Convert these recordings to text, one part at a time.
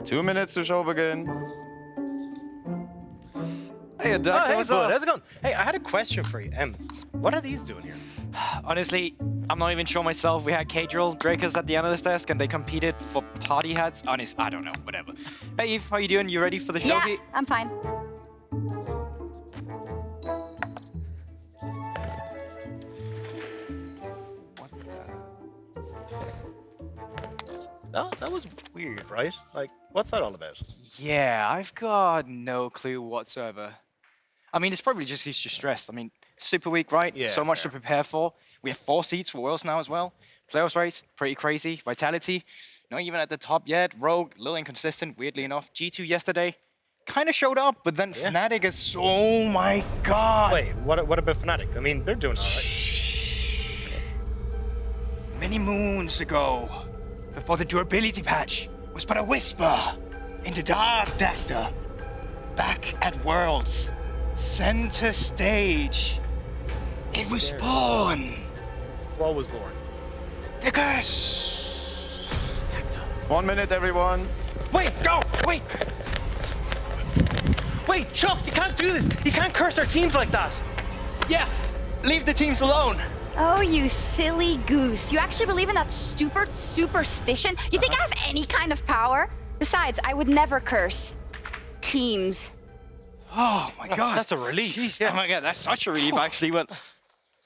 2 minutes to show begin. Hey, Doug, how's it going? Hey, I had a question for you. What are these doing here? Honestly, I'm not even sure myself. We had K-Drill Drakers at the analyst desk, and they competed for party hats. Honest, I don't know, whatever. Hey, Eve, how you doing? You ready for the show? Yeah, I'm fine. Oh, that was weird, right? Like, what's that all about? Yeah, I've got no clue whatsoever. I mean, it's probably just he's just stressed. I mean, Super Week, right? Yeah, so much fair. to prepare for. We have 4 seeds for Worlds now as well. Playoffs race, pretty crazy. Vitality, not even at the top yet. Rogue, a little inconsistent, weirdly enough. G2 yesterday kind of showed up, but then Fnatic is, oh my god. Wait, what about Fnatic? I mean, they're doing all right. Many moons ago, before the durability patch was but a whisper in the dark nectar, back at Worlds, center stage, it was born. What was born? The curse. 1 minute, everyone. Wait, go! Wait! Wait, Chucks, you can't do this! You can't curse our teams like that! Yeah, leave the teams alone. Oh, you silly goose. You actually believe in that stupid superstition? You think I have any kind of power? Besides, I would never curse teams. Oh my god. That's a relief. Jeez, oh my god, that's such a relief actually. Well,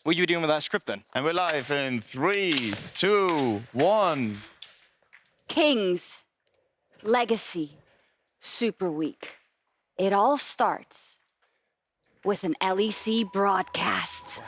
what are you doing with that script then? And we're live in 3, 2, 1. Kings, Legacy, Super Week. It all starts with an LEC broadcast.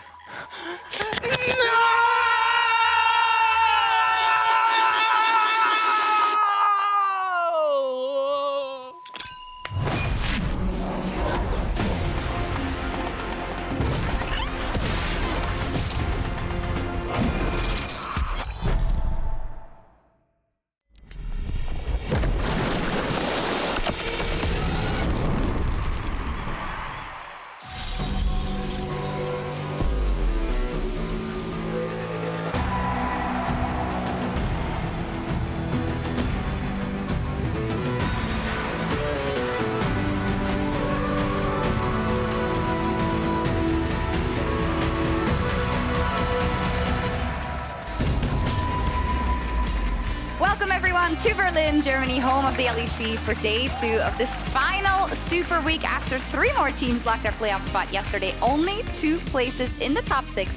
Welcome everyone to Berlin, Germany, home of the LEC for day 2 of this final Super Week after 3 more teams locked their playoff spot yesterday. Only 2 places in the top 6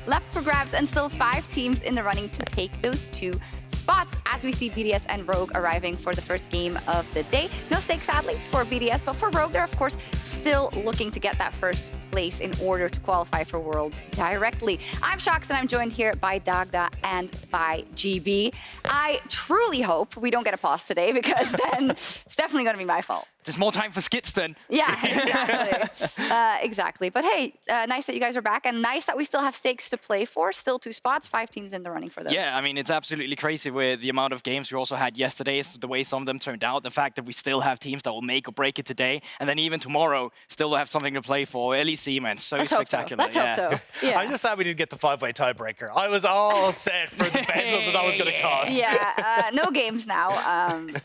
left for grabs, and still 5 teams in the running to take those 2 spots as we see BDS and Rogue arriving for the first game of the day. No stakes, sadly, for BDS, but for Rogue, they're of course still looking to get that first place in order to qualify for Worlds directly. I'm Shox, and I'm joined here by Dagda and by GB. I truly hope we don't get a pause today, because then it's definitely going to be my fault. There's more time for skits then. Yeah, exactly. Exactly. But hey, nice that you guys are back, and nice that we still have stakes to play for. Still 2 spots, 5 teams in the running for those. Yeah, I mean, it's absolutely crazy with the amount of games we also had yesterday, the way some of them turned out, the fact that we still have teams that will make or break it today, and then even tomorrow still have something to play for. LEC, man, so spectacular. Let's hope so. Yeah. I'm just sad we didn't get the 5-way tiebreaker. I was all set for the battle that was going to cause. Yeah, no games now.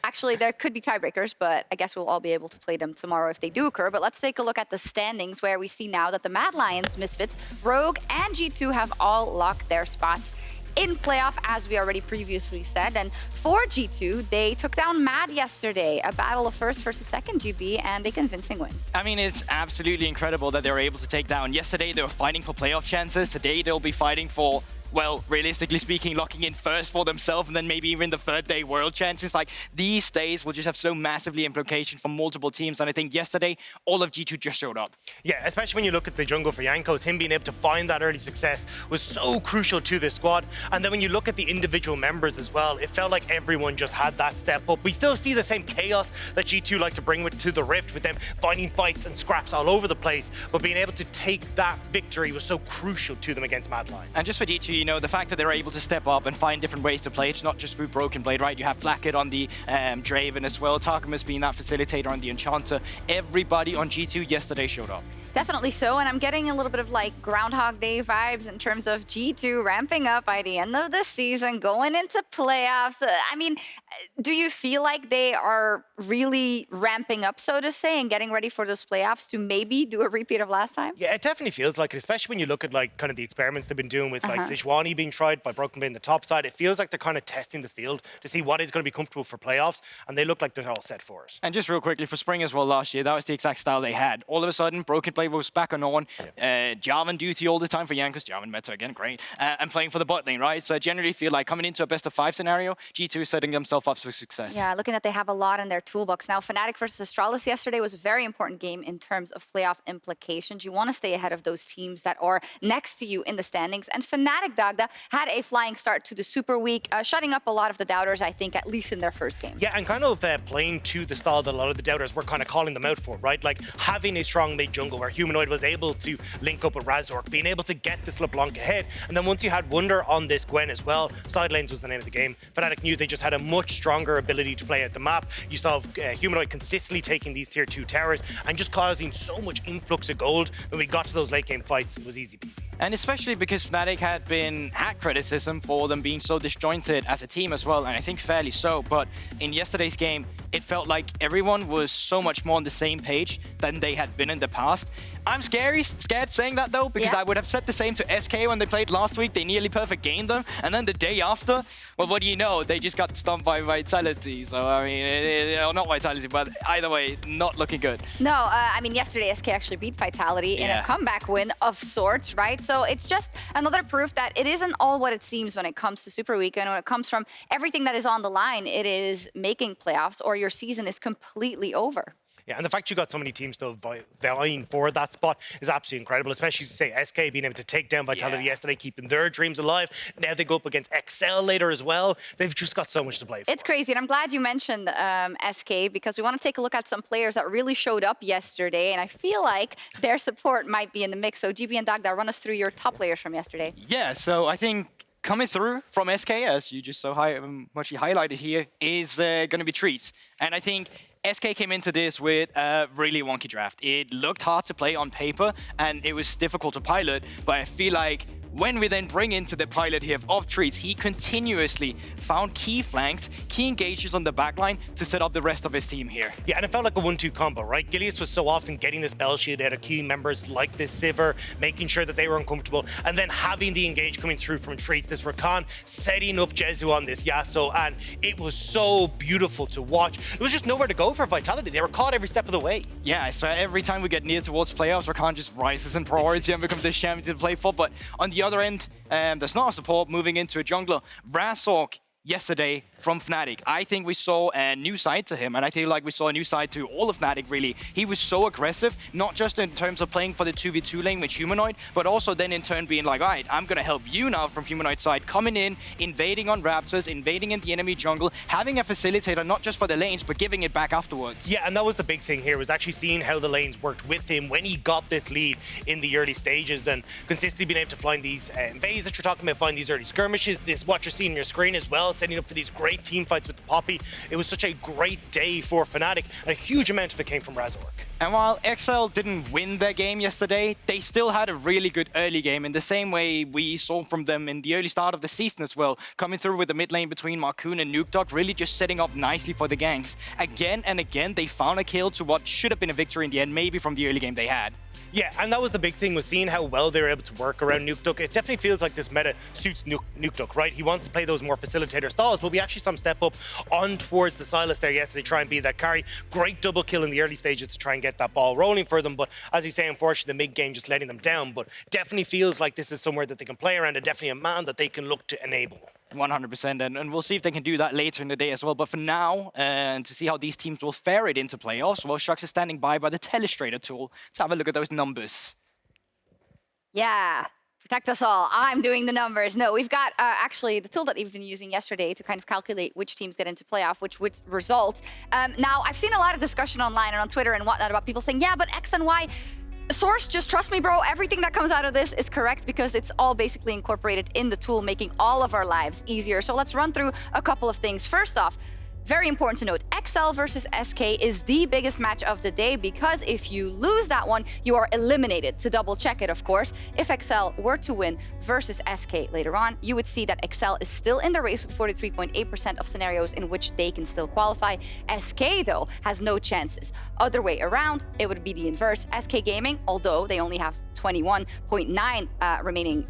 Actually, there could be tiebreakers, but I guess we'll all be able to play them tomorrow if they do occur. But let's take a look at the standings, where we see now that the Mad Lions, Misfits, Rogue, and G2 have all locked their spots in playoff, as we already previously said. And for G2, they took down Mad yesterday, a battle of first versus second, GB, and a convincing win. I mean, it's absolutely incredible that they were able to take down. Yesterday, they were fighting for playoff chances. Today, they'll be fighting for, well, realistically speaking, locking in first for themselves, and then maybe even the 3rd day world chances. Like, these days will just have so massively implication for multiple teams. And I think yesterday, all of G2 just showed up. Yeah, especially when you look at the jungle for Jankos, him being able to find that early success was so crucial to this squad. And then when you look at the individual members as well, it felt like everyone just had that step up. We still see the same chaos that G2 like to bring to the Rift, with them finding fights and scraps all over the place, but being able to take that victory was so crucial to them against Mad Lions. And just for G2, you know, the fact that they're able to step up and find different ways to play, it's not just through Broken Blade, right? You have FLICKR on the Draven as well, Tarkamas being that facilitator on the Enchanter. Everybody on G2 yesterday showed up. Definitely so, and I'm getting a little bit of like Groundhog Day vibes in terms of G2 ramping up by the end of the season, going into playoffs. I mean, do you feel like they are really ramping up, so to say, and getting ready for those playoffs to maybe do a repeat of last time? Yeah, it definitely feels like it, especially when you look at like kind of the experiments they've been doing with like Sejuani being tried by Broken Bay in the top side. It feels like they're kind of testing the field to see what is going to be comfortable for playoffs, and they look like they're all set for it. And just real quickly, for Spring as well last year, that was the exact style they had. All of a sudden, Broken Blade was back on. Jarvan duty all the time for Jankos. Jarvan meta again, great. And playing for the bot lane, right? So I generally feel like coming into a best of 5 scenario, G2 is setting themselves up for success. Yeah, looking at they have a lot in their toolbox. Now, Fnatic versus Astralis yesterday was a very important game in terms of playoff implications. You want to stay ahead of those teams that are next to you in the standings. And Fnatic, Dagda, had a flying start to the Super Week, shutting up a lot of the doubters, I think, at least in their first game. Yeah, and kind of playing to the style that a lot of the doubters were kind of calling them out for, right? Like having a strong mid jungle where Humanoid was able to link up with Razork, being able to get this LeBlanc ahead. And then once you had Wunder on this Gwen as well, side lanes was the name of the game. Fnatic knew they just had a much stronger ability to play out the map. You saw Humanoid consistently taking these tier 2 towers and just causing so much influx of gold. When we got to those late game fights, it was easy peasy. And especially because Fnatic had been had criticism for them being so disjointed as a team as well, and I think fairly so. But in yesterday's game, it felt like everyone was so much more on the same page than they had been in the past. I'm scared saying that though, because I would have said the same to SK when they played last week. They nearly perfect gamed them, and then the day after, well, what do you know? They just got stumped by Vitality. So I mean, not Vitality, but either way, not looking good. No, I mean, yesterday SK actually beat Vitality in a comeback win of sorts, right? So it's just another proof that it isn't all what it seems when it comes to Super Week, and when it comes from everything that is on the line, it is making playoffs or your season is completely over. Yeah, and the fact you got so many teams still vying for that spot is absolutely incredible, especially to say SK being able to take down Vitality yesterday, keeping their dreams alive. Now they go up against XL later as well. They've just got so much to play for. It's crazy, and I'm glad you mentioned SK because we want to take a look at some players that really showed up yesterday, and I feel like their support might be in the mix. So GB and Dagda, run us through your top players from yesterday. Yeah, so I think coming through from SK, as you just so much highlighted here, is going to be Trees. And I think SK came into this with a really wonky draft. It looked hard to play on paper, and it was difficult to pilot, but I feel like when we then bring into the pilot here of Trees, he continuously found key flanks, key engages on the backline to set up the rest of his team here. Yeah, and it felt like a 1-2 combo, right? Gilius was so often getting this spell shield out of key members like this Sivir, making sure that they were uncomfortable, and then having the engage coming through from Trees, this Rakan, setting up Jezu on this Yasuo, and it was so beautiful to watch. It was just nowhere to go for Vitality. They were caught every step of the way. Yeah, so every time we get near towards playoffs, Rakan just rises in priority and becomes the champion to play for. But on the other end, there's not a support moving into a jungler. Razork yesterday from Fnatic. I think we saw a new side to him, and I feel like we saw a new side to all of Fnatic, really. He was so aggressive, not just in terms of playing for the 2v2 lane with Humanoid, but also then in turn being like, all right, I'm gonna help you now from Humanoid side, coming in, invading on Raptors, invading in the enemy jungle, having a facilitator not just for the lanes, but giving it back afterwards. Yeah, and that was the big thing here, was actually seeing how the lanes worked with him when he got this lead in the early stages, and consistently being able to find these invades that you're talking about, find these early skirmishes, this what you're seeing on your screen as well, setting up for these great team fights with the Poppy. It was such a great day for Fnatic, and a huge amount of it came from Razork. And while XL didn't win their game yesterday, they still had a really good early game in the same way we saw from them in the early start of the season as well, coming through with the mid lane between Marcoon and Nukedog, really just setting up nicely for the ganks. Again and again, they found a kill to what should have been a victory in the end, maybe from the early game they had. Yeah, and that was the big thing, was seeing how well they were able to work around Nukedog. It definitely feels like this meta suits Nukedog, right? He wants to play those more facilitator styles, but we actually saw him step up on towards the Silas there yesterday, try and be that carry. Great double kill in the early stages to try and get that ball rolling for them, but as you say, unfortunately, the mid-game just letting them down, but definitely feels like this is somewhere that they can play around, and definitely a man that they can look to enable. 100%, and we'll see if they can do that later in the day as well. But for now, and to see how these teams will fare it into playoffs, well, Shucks is standing by the Telestrator tool. Let's have a look at those numbers. Yeah, protect us all. I'm doing the numbers. No, we've got actually the tool that we've been using yesterday to kind of calculate which teams get into playoff, which would result. Now, I've seen a lot of discussion online and on Twitter and whatnot about people saying, yeah, but X and Y. Source, just trust me, bro. Everything that comes out of this is correct because it's all basically incorporated in the tool, making all of our lives easier. So let's run through a couple of things. First off, very important to note, XL versus SK is the biggest match of the day because if you lose that one, you are eliminated. To double check it, of course, if XL were to win versus SK later on, you would see that XL is still in the race with 43.8% of scenarios in which they can still qualify. SK, though, has no chances. Other way around, it would be the inverse. SK Gaming, although they only have 21.9 remaining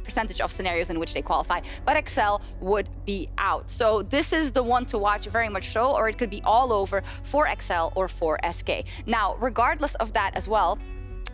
percentage of scenarios in which they qualify, but XL would be out. So this is the one to watch, very much so, or it could be all over for XL or for SK. Now, regardless of that as well,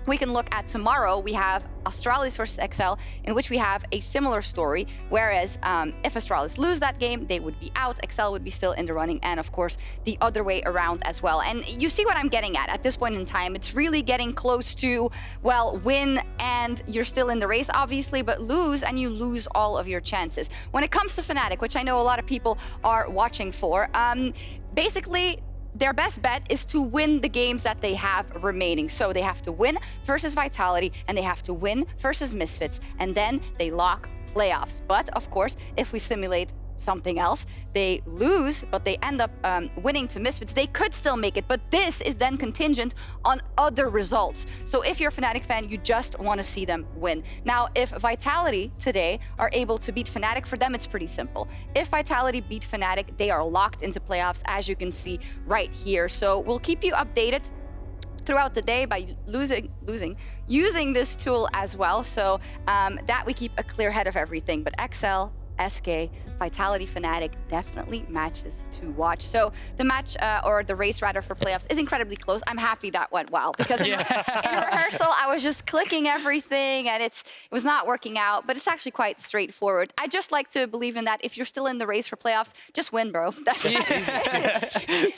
we can look at tomorrow. We have Astralis versus XL, in which we have a similar story, whereas if Astralis lose that game, they would be out, XL would be still in the running, and of course, the other way around as well. And you see what I'm getting at this point in time. It's really getting close to, well, win and you're still in the race, obviously, but lose and you lose all of your chances. When it comes to Fnatic, which I know a lot of people are watching for, basically, their best bet is to win the games that they have remaining. So they have to win versus Vitality and they have to win versus Misfits, and then they lock playoffs. But of course, if we simulate something else, they lose, but they end up winning to Misfits, they could still make it, but this is then contingent on other results. So if you're a Fnatic fan, you just want to see them win. Now, if Vitality today are able to beat Fnatic, for them it's pretty simple. If Vitality beat Fnatic, they are locked into playoffs, as you can see right here. So we'll keep you updated throughout the day by using this tool as well, so that we keep a clear head of everything. But XL, SK, Vitality, Fnatic, definitely matches to watch. So the match, or the race rather, for playoffs is incredibly close. I'm happy that went well, because in rehearsal, I was just clicking everything and it was not working out, but it's actually quite straightforward. I just like to believe in that if you're still in the race for playoffs, just win, bro. That's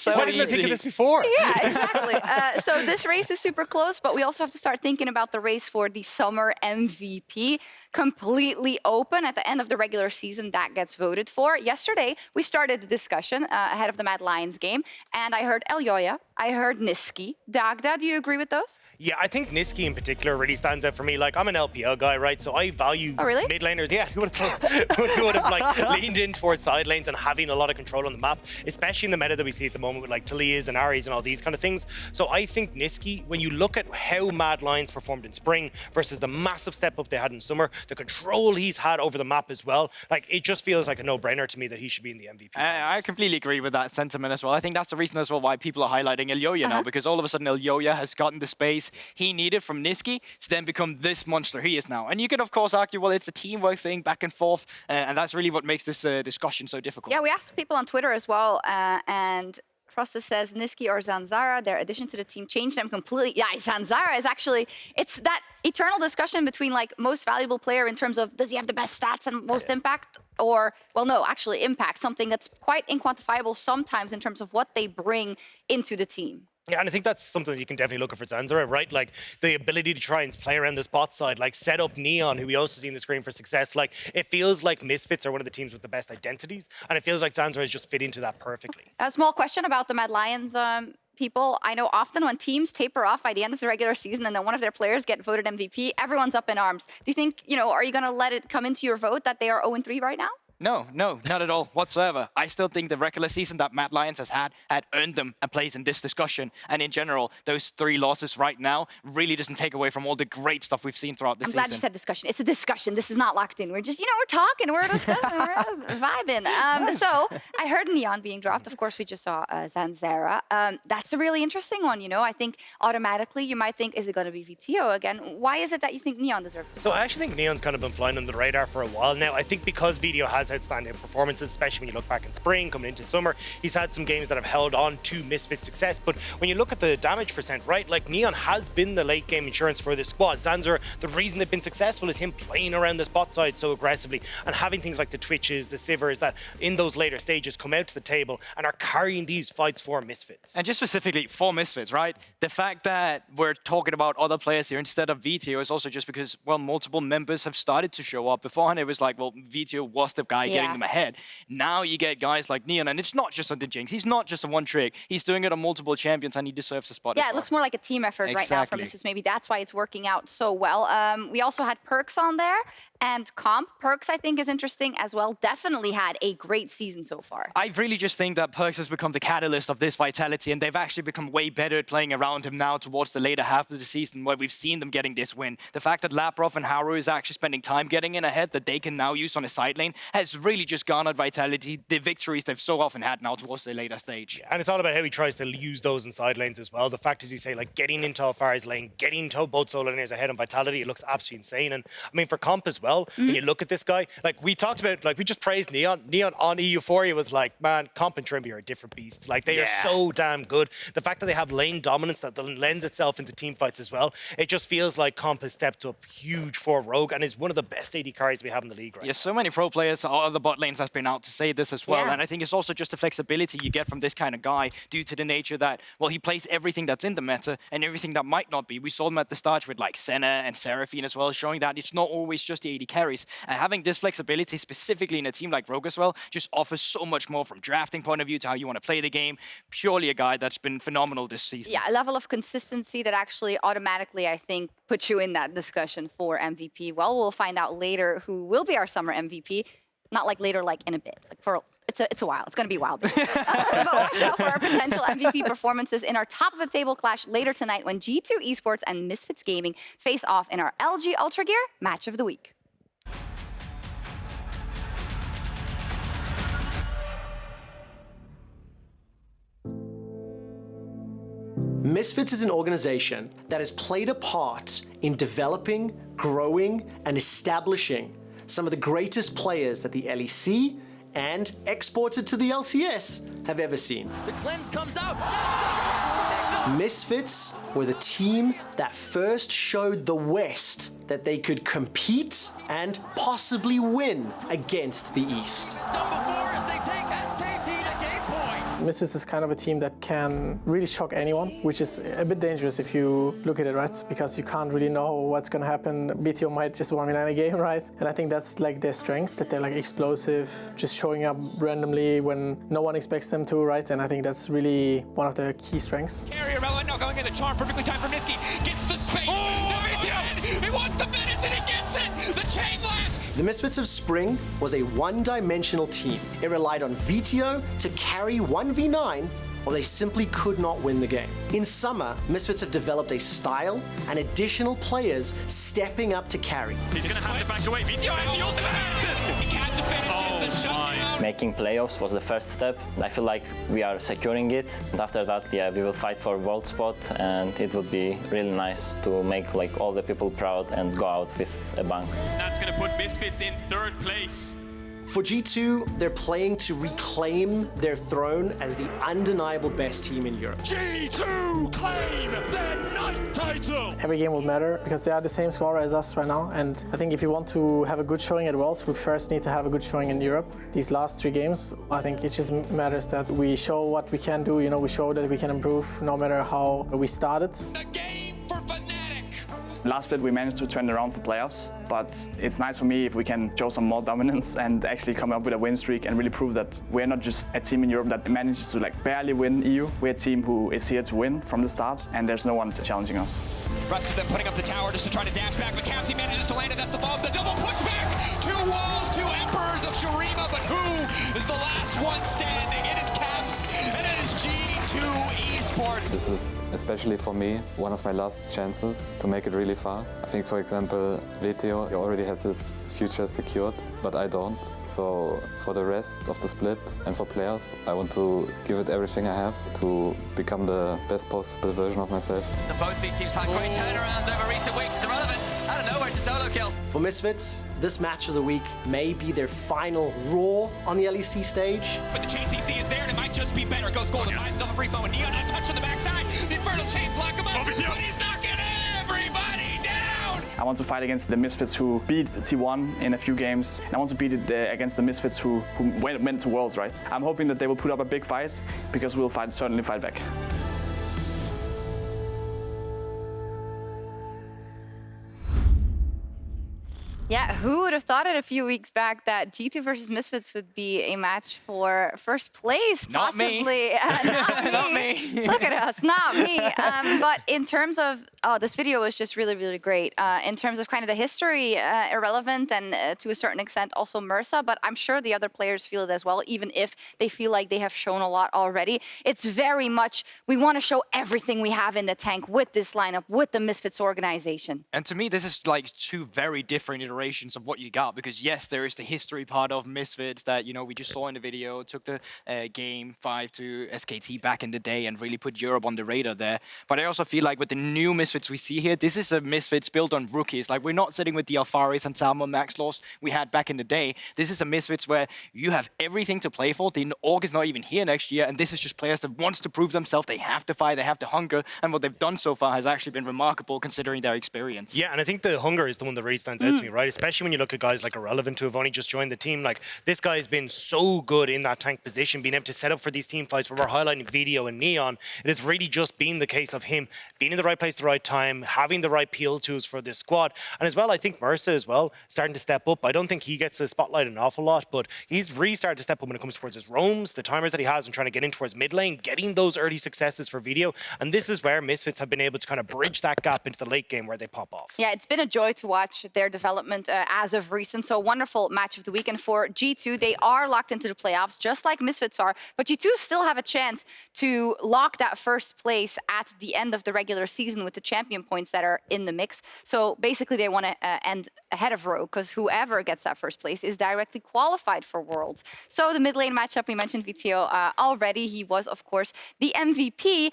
so why didn't I think of this before? Yeah, exactly. So this race is super close, but we also have to start thinking about the race for the summer MVP. Completely open at the end of the regular season, that gets voted for. Yesterday, we started the discussion ahead of the Mad Lions game, and I heard Elyoya, I heard Niski. Dagda, do you agree with those? Yeah, I think Niski in particular really stands out for me. Like, I'm an LPL guy, right? So I value mid laners. Yeah, who would have like leaned in towards side lanes and having a lot of control on the map, especially in the meta that we see at the moment with like Talias and Aries and all these kind of things. So I think Niski, when you look at how Mad Lions performed in spring versus the massive step up they had in summer, the control he's had over the map as well, like it just feels like a no-brainer to me that he should be in the MVP. I completely agree with that sentiment as well. I think that's the reason as well why people are highlighting Elyoya now, because all of a sudden Elyoya has gotten the space he needed from Niski to then become this monster he is now. And you can of course argue, well, it's a teamwork thing back and forth, and that's really what makes this discussion so difficult. Yeah, we asked people on Twitter as well, and Frosted says Niski or Zanzara, their addition to the team changed them completely. Yeah, Zanzara is actually, it's that eternal discussion between like most valuable player in terms of does he have the best stats and most impact, or, well, no, actually impact, something that's quite inquantifiable sometimes in terms of what they bring into the team. Yeah, and I think that's something that you can definitely look at for Zanzara, right? Like the ability to try and play around the spot side, like set up Neon, who we also see in the screen for success. Like it feels like Misfits are one of the teams with the best identities, and it feels like Zanzara has just fit into that perfectly. A small question about the Mad Lions people. I know often when teams taper off by the end of the regular season and then one of their players get voted MVP, everyone's up in arms. Do you think, are you going to let it come into your vote that they are 0-3 right now? No, not at all whatsoever. I still think the regular season that Mad Lions has had earned them a place in this discussion. And in general, those 3 losses right now really doesn't take away from all the great stuff we've seen throughout the season. I'm glad you said discussion. It's a discussion. This is not locked in. We're just, we're talking, we're discussing, we're vibing. So I heard Neon being dropped. Of course, we just saw Zanzara. That's a really interesting one, I think automatically you might think, is it going to be VTO again? Why is it that you think Neon deserves it? So I actually think Neon's kind of been flying under the radar for a while now. I think because VTO has outstanding performances, especially when you look back in spring, coming into summer. He's had some games that have held on to Misfit success, but when you look at the damage percent, right, like Neon has been the late game insurance for this squad. Zanzara, the reason they've been successful is him playing around the spot side so aggressively and having things like the Twitches, the Sivers that in those later stages come out to the table and are carrying these fights for Misfits. And just specifically for Misfits, right? The fact that we're talking about other players here instead of VTO is also just because, well, multiple members have started to show up. Beforehand, it was like, well, VTO was the guy guy getting them ahead. Now you get guys like Neon, and it's not just under Jinx. He's not just a one trick. He's doing it on multiple champions, and he deserves a spot. Yeah, it looks more like a team effort right now for Misfits. Maybe that's why it's working out so well. We also had Perks on there, and Comp. Perks, I think, is interesting as well. Definitely had a great season so far. I really just think that Perks has become the catalyst of this vitality, and they've actually become way better at playing around him now towards the later half of the season, where we've seen them getting this win. The fact that Laprof and Haru is actually spending time getting in ahead that they can now use on a side lane has really just garnered vitality, the victories they've so often had now towards the later stage. And it's all about how he tries to use those in side lanes as well. The fact is, you say, like, getting into Alfara's lane, getting to both solo lanes ahead on vitality, it looks absolutely insane. And I mean, for Comp as well, when you look at this guy, like we talked about, like we just praised Neon. Neon on Euphoria was like, man, Comp and Trymbi are a different beast. Like they are so damn good. The fact that they have lane dominance that lends itself into team fights as well, it just feels like Comp has stepped up huge for Rogue and is one of the best AD carries we have in the league right now. So many pro players on the bot lanes have been out to say this as well. And I think it's also just the flexibility you get from this kind of guy due to the nature that, well, he plays everything that's in the meta and everything that might not be. We saw him at the start with like Senna and Seraphine as well, showing that it's not always just the AD carries. And having this flexibility specifically in a team like Rogue as well just offers so much more from drafting point of view to how you want to play the game. Purely a guy that's been phenomenal this season. Yeah, a level of consistency that actually automatically, I think, puts you in that discussion for MVP. Well, we'll find out later who will be our summer MVP. Not like later, like in a bit. Like for it's a while. It's going to be a while. But watch out for our potential MVP performances in our top of the table clash later tonight when G2 Esports and Misfits Gaming face off in our LG Ultra Gear Match of the Week. Misfits is an organization that has played a part in developing, growing, and establishing some of the greatest players that the LEC and exported to the LCS have ever seen. The cleanse comes out. Misfits were the team that first showed the West that they could compete and possibly win against the East. Misfits is kind of a team that can really shock anyone, which is a bit dangerous if you look at it, right? Because you can't really know what's going to happen. BTO might just 1v9 a game, right? And I think that's like their strength, that they're like explosive, just showing up randomly when no one expects them to, right? And I think that's really one of their key strengths. Carrier Relevant now going in the charm, perfectly timed for Nisqy. Gets the space. He wants the finish and he gets it. The chain last. The Misfits of Spring was a one-dimensional team. It relied on VTO to carry 1v9, or they simply could not win the game. In summer, Misfits have developed a style and additional players stepping up to carry. He's going to have to back away. VTO has the ultimate. He can't finish it. The shutdown. Making playoffs was the first step. I feel like we are securing it. And after that, yeah, we will fight for world spot, and it would be really nice to make like all the people proud and go out with a bang. That's going to put Misfits in third place. For G2, they're playing to reclaim their throne as the undeniable best team in Europe. G2 claim their ninth title! Every game will matter because they are the same scorer as us right now. And I think if you want to have a good showing at Worlds, we first need to have a good showing in Europe. These last 3 games, I think it just matters that we show what we can do. You know, we show that we can improve no matter how we started. The game for Fnatic! Last split we managed to turn it around for playoffs, but it's nice for me if we can show some more dominance and actually come up with a win streak and really prove that we're not just a team in Europe that manages to like barely win EU. We're a team who is here to win from the start, and there's no one challenging us. Rest of them putting up the tower just to try to dash back, but Capsy manages to land it at the fall. The double pushback! 2 walls, 2 Emperors of Shurima, but who is the last one standing? It is Caps, and it is G2 Esports. This is, especially for me, one of my last chances to make it really far. I think, for example, Vetio already has his future secured, but I don't. So for the rest of the split and for playoffs, I want to give it everything I have to become the best possible version of myself. So both these teams had great turnarounds over recent weeks. It's irrelevant. Out of nowhere, it's a solo kill. For Misfits, this match of the week may be their final Raw on the LEC stage. But the chain CC is there, and it might just be better. Goes Golden, finds himself a free moment. Neon a touch on the backside. The Infernal Chains lock him up, but he's knocking everybody down. I want to fight against the Misfits who beat T1 in a few games, and I want to beat it against the Misfits who went to Worlds, right? I'm hoping that they will put up a big fight, because we'll certainly fight back. Yeah, who would have thought it a few weeks back that G2 versus Misfits would be a match for first place, Not possibly. me. Not me. Not me. Look at us, not me. But in terms of, this video was just really, really great. In terms of kind of the history, irrelevant, and to a certain extent also MRSA, but I'm sure the other players feel it as well, even if they feel like they have shown a lot already. It's very much, we want to show everything we have in the tank with this lineup, with the Misfits organization. And to me, this is like two very different iterations of what you got, because yes, there is the history part of Misfits that, you know, we just saw in the video, took the game 5 to SKT back in the day and really put Europe on the radar there. But I also feel like with the new Misfits we see here, this is a Misfits built on rookies. Like, we're not sitting with the Alfaris and Salmo Max Loss we had back in the day. This is a Misfits where you have everything to play for. The org is not even here next year, and this is just players that wants to prove themselves. They have to fight, they have to hunger, and what they've done so far has actually been remarkable considering their experience. Yeah, and I think the hunger is the one that really stands out to me, right? Especially when you look at guys like Irrelevant who have only just joined the team. Like, this guy has been so good in that tank position, being able to set up for these team fights where we're highlighting Video and Neon. It has really just been the case of him being in the right place at the right time, having the right PL tools for this squad. And as well, I think MRSA as well, starting to step up. I don't think he gets the spotlight an awful lot, but he's really started to step up when it comes towards his roams, the timers that he has, and trying to get in towards mid lane, getting those early successes for Video. And this is where Misfits have been able to kind of bridge that gap into the late game where they pop off. Yeah, it's been a joy to watch their development as of recent. So a wonderful match of the weekend for G2. They are locked into the playoffs, just like Misfits are, but G2 still have a chance to lock that first place at the end of the regular season with the champion points that are in the mix. So basically they want to end ahead of Rogue, because whoever gets that first place is directly qualified for Worlds. So the mid lane matchup, we mentioned Vitio already. He was, of course, the MVP.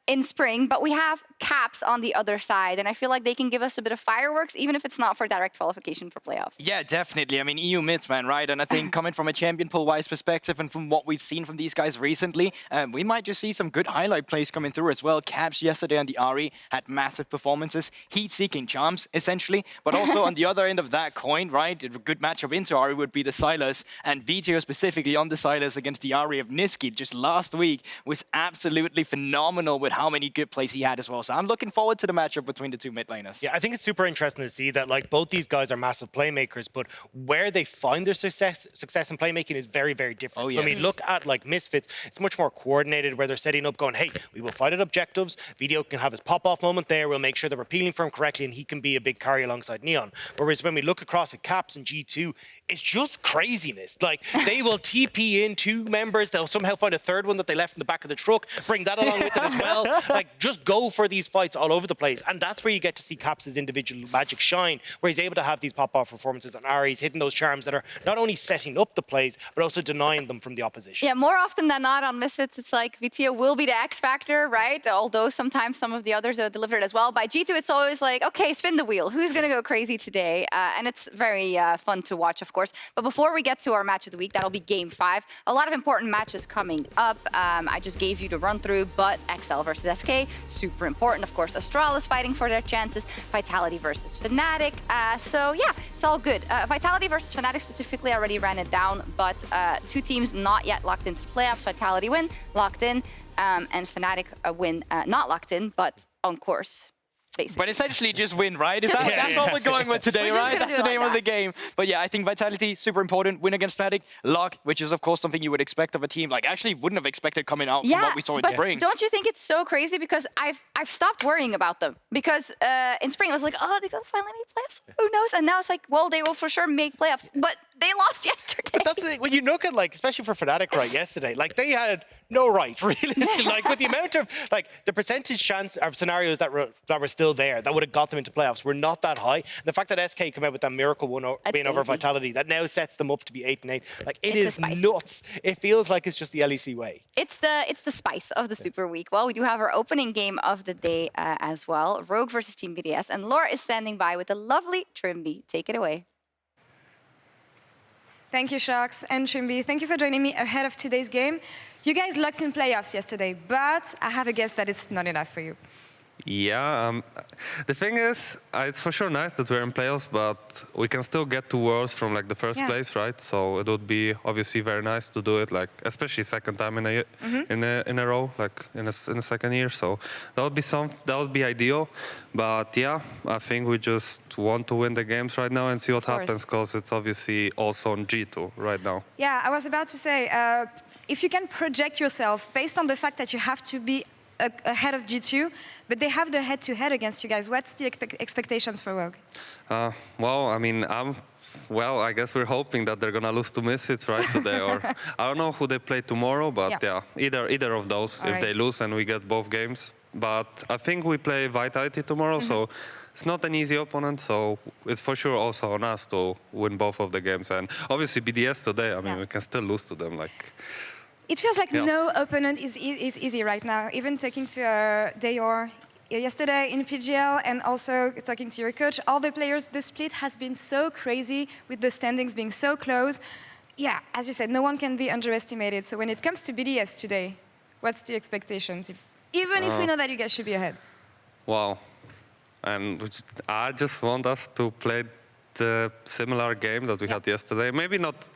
In spring, but we have Caps on the other side, and I feel like they can give us a bit of fireworks, even if it's not for direct qualification for playoffs. Yeah, definitely. I mean, EU mids, man, right? And I think coming from a champion pool-wise perspective and from what we've seen from these guys recently, we might just see some good highlight plays coming through as well. Caps yesterday on the Ahri had massive performances, heat-seeking charms, essentially, but also on the other end of that coin, right? A good matchup into Ahri would be the Sylas, and Vitio specifically on the Sylas against the Ahri of Niski just last week was absolutely phenomenal with how many good plays he had as well. So I'm looking forward to the matchup between the two mid laners. Yeah, I think it's super interesting to see that, like, both these guys are massive playmakers, but where they find their success in playmaking is very, very different. Oh, yes. I mean, look at like Misfits, it's much more coordinated, where they're setting up going, hey, we will fight at objectives, Video can have his pop-off moment there, we'll make sure that we're peeling for him correctly, and he can be a big carry alongside Neon. Whereas when we look across at Caps and G2, it's just craziness. Like, they will TP in 2 members, they'll somehow find a third one that they left in the back of the truck, bring that along with it as well. Like, just go for these fights all over the place. And that's where you get to see Caps' individual magic shine, where he's able to have these pop-off performances on Ahri's, hitting those charms that are not only setting up the plays, but also denying them from the opposition. Yeah, more often than not on Misfits, it's like Vitio will be the X factor, right? Although sometimes some of the others are delivered as well. By G2, it's always like, okay, spin the wheel. Who's going to go crazy today? And it's very fun to watch, of course. But before we get to our match of the week, that'll be Game 5. A lot of important matches coming up. I just gave you the run through, but XL versus SK, super important. Of course, Astralis fighting for their chances. Vitality versus Fnatic. So yeah, it's all good. Vitality versus Fnatic specifically, I already ran it down, but 2 teams not yet locked into the playoffs. Vitality win, locked in, and Fnatic win, not locked in, but on course. Basically. But essentially just win, right? That's what we're going with today, right? That's the name of the game. But yeah, I think Vitality, super important. Win against Fnatic. Lock, which is of course something you would expect of a team. Like, actually wouldn't have expected coming out from what we saw in spring. Don't you think it's so crazy? Because I've stopped worrying about them. Because in spring I was like, oh, they're going to finally make playoffs? Who knows? And now it's like, well, they will for sure make playoffs. But they lost yesterday. But that's the thing. When you look at, like, especially for Fnatic right yesterday, like, they had no right, realistically. Like, with the amount of, like, the percentage chance of scenarios that were still there that would have got them into playoffs were not that high. The fact that SK come out with that miracle win over Vitality, that now sets them up to be 8-8. Like, it is nuts. It feels like it's just the LEC way. It's the spice of the Super Week. Well, we do have our opening game of the day as well. Rogue versus Team BDS. And Laura is standing by with a lovely Trymbi. Take it away. Thank you, Sharks and Trymbi. Thank you for joining me ahead of today's game. You guys locked in playoffs yesterday, but I have a guess that it's not enough for you. Yeah, the thing is, it's for sure nice that we're in playoffs, but we can still get to Worlds from like the first place, right? So it would be obviously very nice to do it, like especially second time in a row, like in a second year. So that would be ideal. But yeah, I think we just want to win the games right now and see what happens, because it's obviously also on G2 right now. Yeah, I was about to say, if you can project yourself based on the fact that you have to be ahead of G2, but they have the head-to-head against you guys. What's the expectations for Rogue? Well, I mean, I guess we're hoping that they're gonna lose to Misfits right today, or I don't know who they play tomorrow, but yeah, either of those. If they lose and we get both games, but I think we play Vitality tomorrow, so it's not an easy opponent. So it's for sure also on us to win both of the games, and obviously BDS today. I mean, we can still lose to them, like. It feels like no opponent is easy right now. Even talking to Dayor yesterday in PGL and also talking to your coach, all the players, the split has been so crazy with the standings being so close. Yeah, as you said, no one can be underestimated. So when it comes to BDS today, what's the expectations? Even if we know that you guys should be ahead. Wow. And I just want us to play the similar game that we had yesterday. Maybe not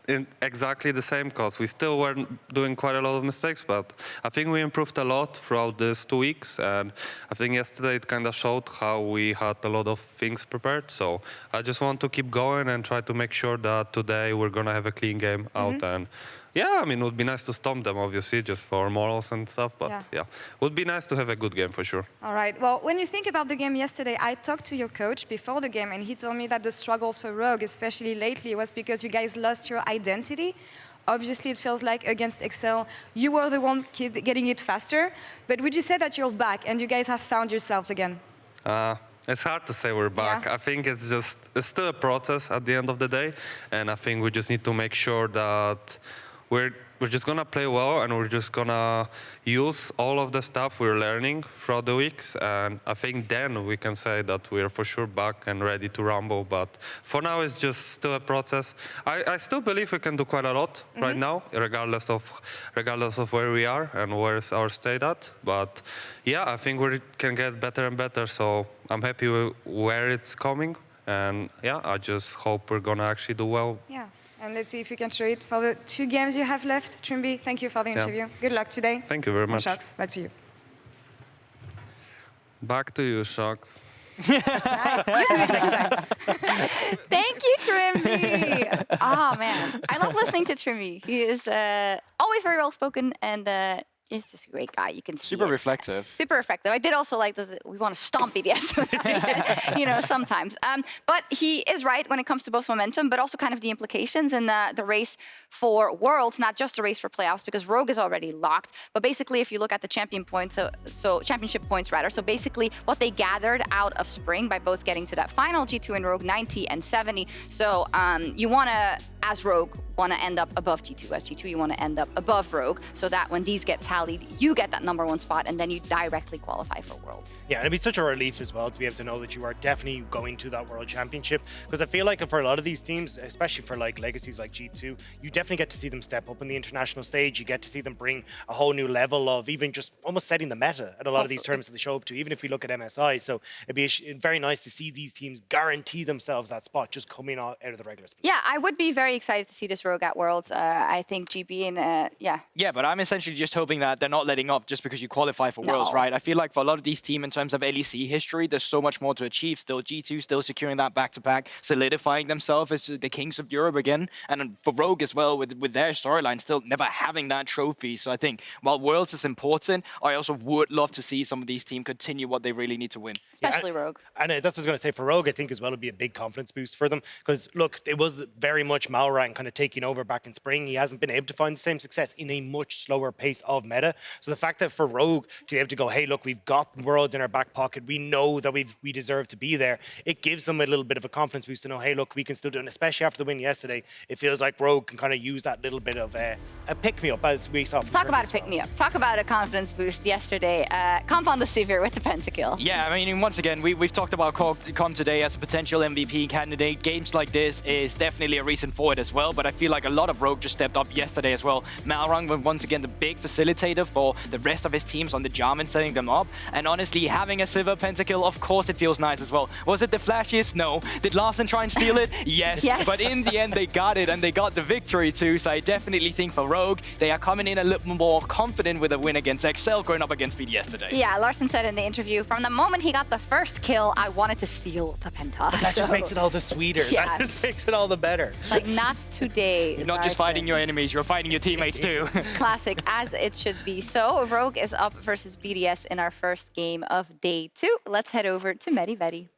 in exactly the same, because we still were doing quite a lot of mistakes, but I think we improved a lot throughout these 2 weeks, and I think yesterday it kind of showed how we had a lot of things prepared. So I just want to keep going and try to make sure that today we're gonna have a clean game out. And yeah, I mean, it would be nice to stomp them, obviously, just for morals and stuff. But yeah, it would be nice to have a good game for sure. All right. Well, when you think about the game yesterday, I talked to your coach before the game, and he told me that the struggles for Rogue, especially lately, was because you guys lost your identity. Obviously, it feels like against Excel, you were the one getting it faster. But would you say that you're back and you guys have found yourselves again? It's hard to say we're back. I think it's still a process at the end of the day. And I think we just need to make sure that we're just gonna play well, and we're just gonna use all of the stuff we're learning throughout the weeks. And I think then we can say that we're for sure back and ready to rumble. But for now, it's just still a process. I still believe we can do quite a lot right now, regardless of where we are and where's our state at. But yeah, I think we can get better and better. So I'm happy with where it's coming. And yeah, I just hope we're gonna actually do well. Yeah. And let's see if you can show it for the 2 games you have left. Trymbi, thank you for the interview. Good luck today. Thank you very much. Shocks, back to you. Back to you, Shocks. Nice. You do it next time. Thank you, Trymbi. Oh, man. I love listening to Trymbi. He is always very well-spoken, and he's just a great guy. You can see super reflective. Super reflective. I did also like that we want to stomp BDS, you know, sometimes. But he is right when it comes to both momentum, but also kind of the implications in the race for Worlds, not just the race for playoffs, because Rogue is already locked. But basically, if you look at the champion points, so championship points rather, so basically what they gathered out of spring by both getting to that final G2 in Rogue 90 and 70. So you want to, as Rogue, want to end up above G2. As G2, you want to end up above Rogue, so that when these get tallied, you get that #1 spot, and then you directly qualify for Worlds. Yeah, and it'd be such a relief as well to be able to know that you are definitely going to that World Championship, because I feel like for a lot of these teams, especially for like legacies like G2, you definitely get to see them step up in the international stage. You get to see them bring a whole new level of even just almost setting the meta at a lot of these tournaments that they show up to, even if we look at MSI. So it'd be very nice to see these teams guarantee themselves that spot just coming out of the regular split. Yeah, I would be very excited to see this Rogue at Worlds. I think GB and yeah. Yeah, but I'm essentially just hoping that they're not letting up just because you qualify for Worlds, right? I feel like for a lot of these teams in terms of LEC history, there's so much more to achieve. Still G2, still securing that back-to-back, solidifying themselves as the kings of Europe again. And for Rogue as well, with their storyline, still never having that trophy. So I think while Worlds is important, I also would love to see some of these teams continue what they really need to win. Especially Rogue. And that's what I was going to say. For Rogue, I think as well, it'd be a big confidence boost for them. Because look, it was very much Malrang kind of taking over back in spring. He hasn't been able to find the same success in a much slower pace of meta. So the fact that for Rogue to be able to go, hey, look, we've got Worlds in our back pocket. We know that we deserve to be there. It gives them a little bit of a confidence boost to know, hey, look, we can still do it. And especially after the win yesterday, it feels like Rogue can kind of use that little bit of a pick-me-up, as we saw from Talk about a pick-me-up. Talk about a confidence boost yesterday. Compound the Sivir with the pentakill. Yeah, I mean, once again, we've talked about Com today as a potential MVP candidate. Games like this is definitely a reason for it as well, but I feel like a lot of Rogue just stepped up yesterday as well. Malrang was once again the big facilitator facilitator for the rest of his teams on the Jarman, setting them up. And honestly, having a silver pentakill, of course it feels nice as well. Was it the flashiest? No. Did Larsen try and steal it? Yes. Yes. But in the end, they got it, and they got the victory too. So I definitely think for Rogue, they are coming in a little more confident with a win against Excel, going up against Speed yesterday. Yeah, Larsen said in the interview, from the moment he got the first kill, I wanted to steal the penta. But that just makes it all the sweeter. Yeah. That just makes it all the better. Like, not today. You're not just fighting your enemies, you're fighting your teammates too. Classic, as it should be. So, Rogue is up versus BDS in our first game of day 2. Let's head over to Medi Vedi.